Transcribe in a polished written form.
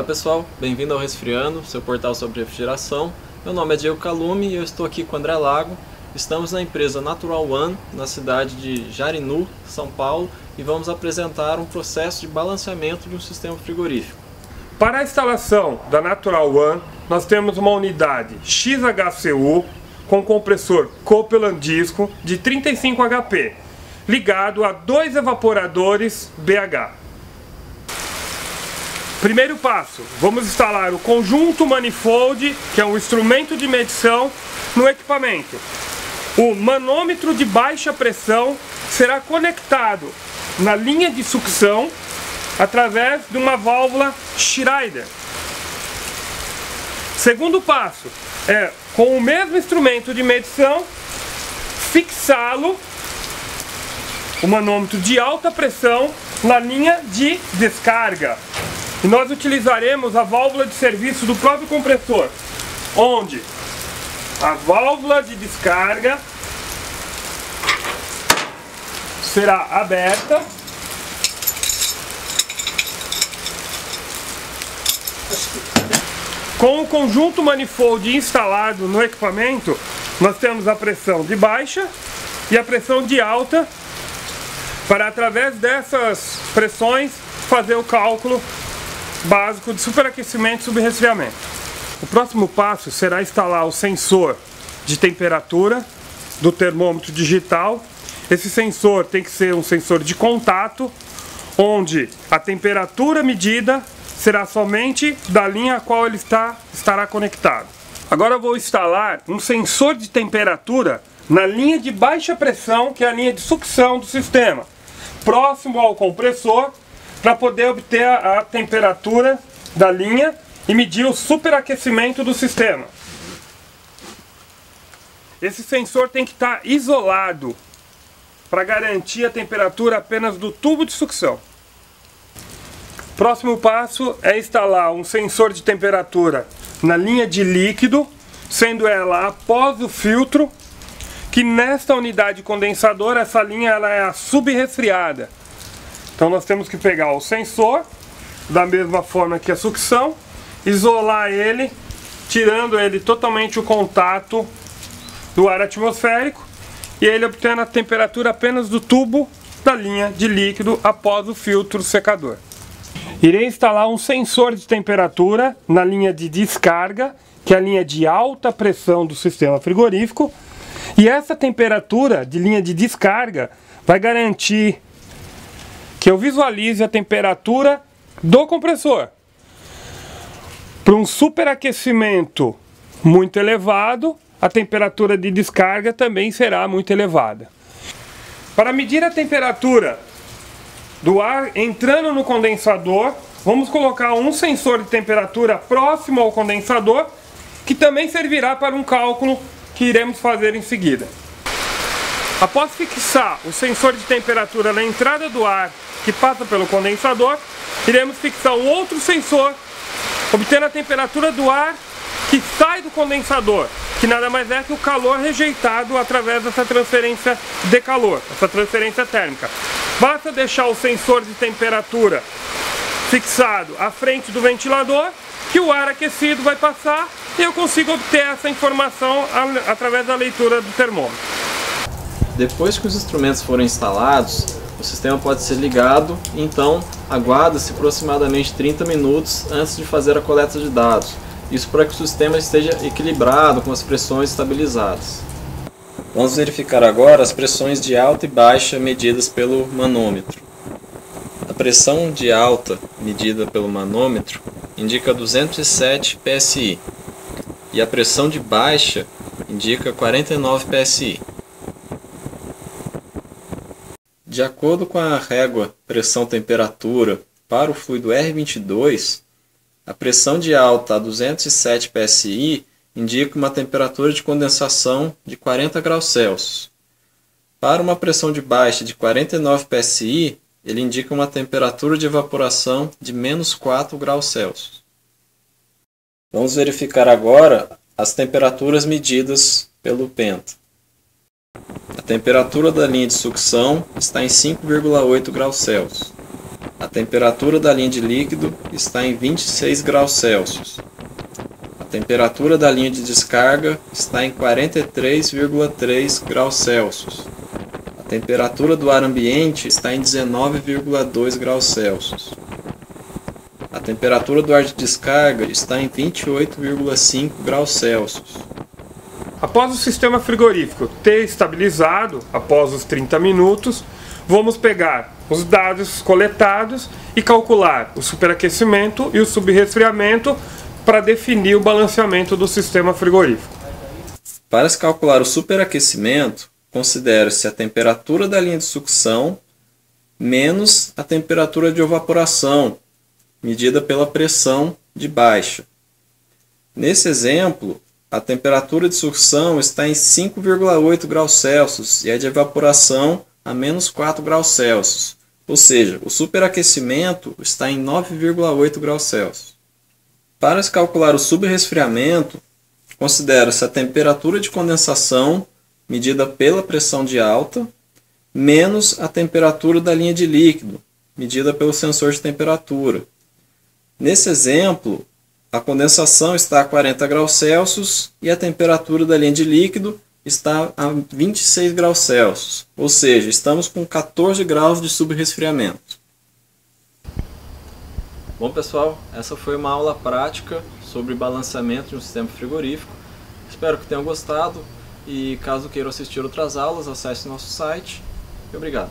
Olá pessoal, bem-vindo ao Resfriando, seu portal sobre refrigeração. Meu nome é Diego Calume e eu estou aqui com o André Lago. Estamos na empresa Natural One, na cidade de Jarinu, São Paulo, e vamos apresentar um processo de balanceamento de um sistema frigorífico. Para a instalação da Natural One, nós temos uma unidade XHCU com compressor Copeland Disco de 35 HP, ligado a 2 evaporadores BH. Primeiro passo, vamos instalar o conjunto manifold, que é um instrumento de medição, no equipamento. O manômetro de baixa pressão será conectado na linha de sucção através de uma válvula Schrader. Segundo passo é, com o mesmo instrumento de medição, fixá-lo, o manômetro de alta pressão, na linha de descarga. E nós utilizaremos a válvula de serviço do próprio compressor, onde a válvula de descarga será aberta com o conjunto manifold instalado no equipamento. Nós temos a pressão de baixa e a pressão de alta, para através dessas pressões fazer o cálculo básico de superaquecimento e subresfriamento. O próximo passo será instalar o sensor de temperatura do termômetro digital. Esse sensor tem que ser um sensor de contato, onde a temperatura medida será somente da linha a qual ele estará conectado. Agora eu vou instalar um sensor de temperatura na linha de baixa pressão, que é a linha de sucção do sistema, próximo ao compressor, para poder obter a temperatura da linha e medir o superaquecimento do sistema. Esse sensor tem que estar isolado para garantir a temperatura apenas do tubo de sucção. Próximo passo é instalar um sensor de temperatura na linha de líquido, sendo ela após o filtro, que nesta unidade condensadora essa linha ela é a subresfriada. Então nós temos que pegar o sensor, da mesma forma que a sucção, isolar ele, tirando ele totalmente o contato do ar atmosférico, e ele obtendo a temperatura apenas do tubo da linha de líquido após o filtro secador. Irei instalar um sensor de temperatura na linha de descarga, que é a linha de alta pressão do sistema frigorífico, e essa temperatura de linha de descarga vai garantir que eu visualize a temperatura do compressor. Para um superaquecimento muito elevado, a temperatura de descarga também será muito elevada. Para medir a temperatura do ar entrando no condensador, vamos colocar um sensor de temperatura próximo ao condensador, que também servirá para um cálculo que iremos fazer em seguida. Após fixar o sensor de temperatura na entrada do ar que passa pelo condensador, iremos fixar um outro sensor, obtendo a temperatura do ar que sai do condensador, que nada mais é que o calor rejeitado através dessa transferência de calor, essa transferência térmica. Basta deixar o sensor de temperatura fixado à frente do ventilador, que o ar aquecido vai passar e eu consigo obter essa informação através da leitura do termômetro. Depois que os instrumentos forem instalados, o sistema pode ser ligado e então aguarda-se aproximadamente 30 minutos antes de fazer a coleta de dados. Isso para que o sistema esteja equilibrado, com as pressões estabilizadas. Vamos verificar agora as pressões de alta e baixa medidas pelo manômetro. A pressão de alta medida pelo manômetro indica 207 PSI e a pressão de baixa indica 49 PSI. De acordo com a régua pressão-temperatura para o fluido R22, a pressão de alta a 207 PSI indica uma temperatura de condensação de 40 graus Celsius. Para uma pressão de baixa de 49 PSI, ele indica uma temperatura de evaporação de menos 4 graus Celsius. Vamos verificar agora as temperaturas medidas pelo penta. A temperatura da linha de sucção está em 5,8 graus Celsius. A temperatura da linha de líquido está em 26 graus Celsius. A temperatura da linha de descarga está em 43,3 graus Celsius. A temperatura do ar ambiente está em 19,2 graus Celsius. A temperatura do ar de descarga está em 28,5 graus Celsius. Após o sistema frigorífico ter estabilizado, após os 30 minutos, vamos pegar os dados coletados e calcular o superaquecimento e o subresfriamento para definir o balanceamento do sistema frigorífico. Para se calcular o superaquecimento, considere-se a temperatura da linha de sucção menos a temperatura de evaporação, medida pela pressão de baixa. Nesse exemplo, a temperatura de sucção está em 5,8 graus Celsius e a de evaporação a menos 4 graus Celsius, ou seja, o superaquecimento está em 9,8 graus Celsius. Para se calcular o subresfriamento, considera-se a temperatura de condensação, medida pela pressão de alta, menos a temperatura da linha de líquido, medida pelo sensor de temperatura. Nesse exemplo, a condensação está a 40 graus Celsius e a temperatura da linha de líquido está a 26 graus Celsius, ou seja, estamos com 14 graus de subresfriamento. Bom pessoal, essa foi uma aula prática sobre balanceamento de um sistema frigorífico. Espero que tenham gostado e caso queiram assistir outras aulas, acesse nosso site e obrigado.